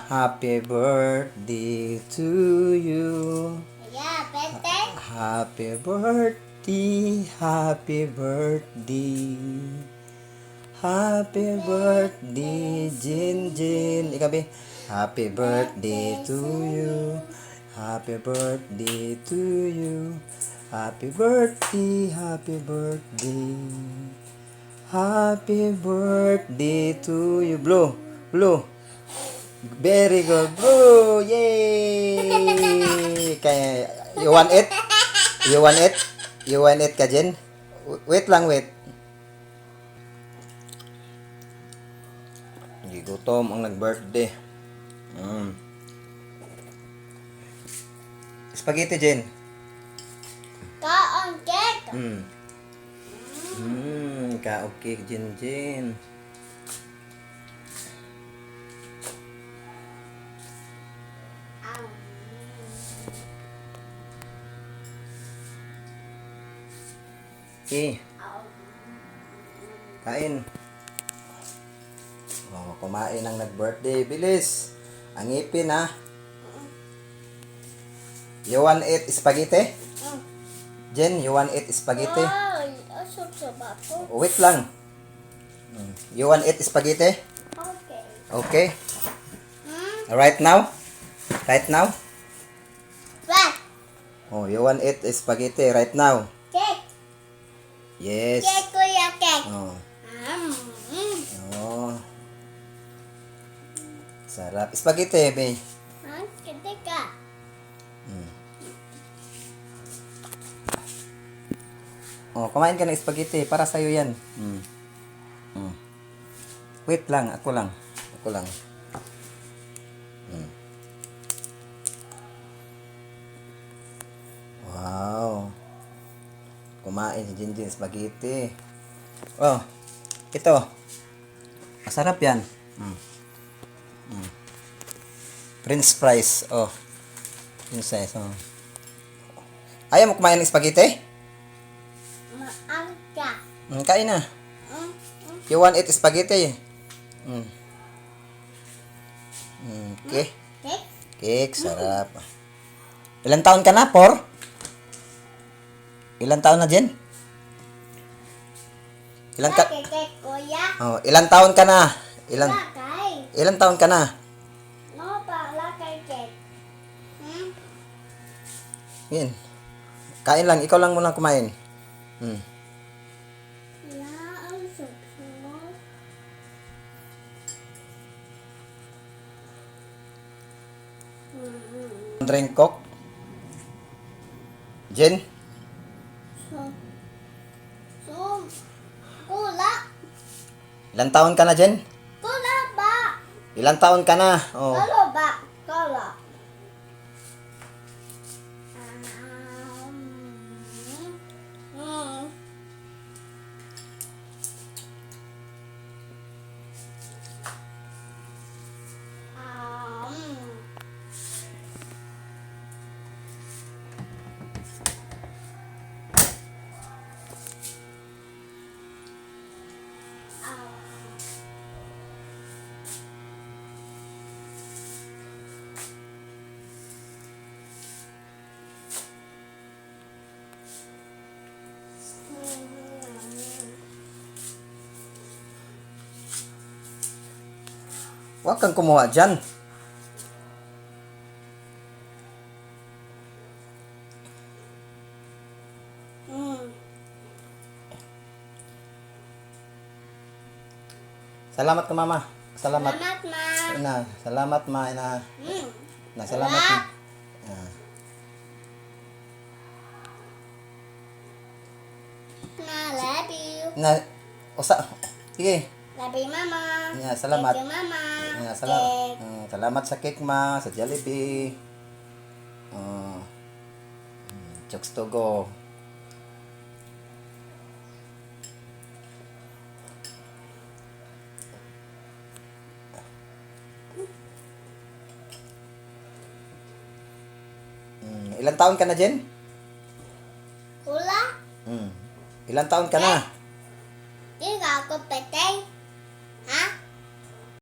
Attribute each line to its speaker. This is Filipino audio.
Speaker 1: Happy birthday to you.
Speaker 2: Yeah, birthday.
Speaker 1: Happy birthday, happy birthday. Happy birthday, Jin Jin. Ikaw, be. Happy birthday to you. Happy birthday to you. Happy birthday, happy birthday. Happy birthday to you. Blue, blue. Very good, bro. Yay! Kaya, you want it? You want it? You want it ka, Jen? Wait lang, wait. Gutom ang nag-birthday. Spaghetti, Jen.
Speaker 2: Kaon cake.
Speaker 1: Kaog cake, Jen, Jen. Okay. Kain. Kumain ang nag-birthday. Bilis. Ang ngipin, ha? You want eat spaghetti? Jen, you want eat spaghetti? Wait lang. You want eat spaghetti?
Speaker 2: Okay.
Speaker 1: Okay. Right now? Right now?
Speaker 2: What?
Speaker 1: Oh, you want eat spaghetti right now?
Speaker 2: Cake.
Speaker 1: Yes.
Speaker 2: Cake, kuya, cake.
Speaker 1: Oh. Oh. Sarap. Spaghetti, be.
Speaker 2: Kete ka.
Speaker 1: Oh, kumain ka ng spaghetti. Para sa'yo yan. Wait lang. Ako lang. Ako lang. Wow. Kumain si Jinjin spaghetti. Oh. Ito. Masarap yan. French fries. Oh. Princess. Oh. Ayaw mo kumain ng spaghetti?
Speaker 2: Maangka.
Speaker 1: Kain na. You want eat spaghetti? Okay.
Speaker 2: Cake.
Speaker 1: Cake, sarap. Ilang taon ka na, Por? Ilang taon na, Jen?
Speaker 2: Cake, kuya.
Speaker 1: Oh, ilang taon ka na?
Speaker 2: Lakay.
Speaker 1: Ilang taon ka na?
Speaker 2: No pa, lakay cake.
Speaker 1: Yan. Kain lang, ikaw lang muna kumain.
Speaker 2: Ang susunod.
Speaker 1: Drink Coke. Jen?
Speaker 2: Kula.
Speaker 1: Ilang taon ka na, Jen?
Speaker 2: Kula ba?
Speaker 1: Ilang taon ka na? Oh.
Speaker 2: Kalo ba? Kala.
Speaker 1: Huwag kang kumuha dyan. Salamat ka, Mama. Salamat.
Speaker 2: Salamat, ma.
Speaker 1: Ina, salamat, Ma. Ina. Na, salamat.
Speaker 2: Salamat. Ma, love you.
Speaker 1: Na, sige.
Speaker 2: Love you, mama.
Speaker 1: Yeah, salamat.
Speaker 2: Thank you, mama.
Speaker 1: Yeah, salamat.
Speaker 2: Cake.
Speaker 1: Salamat sa cake, Ma. Sa Jollibee. Chokes to go. Ilang taon ka na, Jen?
Speaker 2: Kula.
Speaker 1: Ilang taon ka na?
Speaker 2: Di ka ako patay.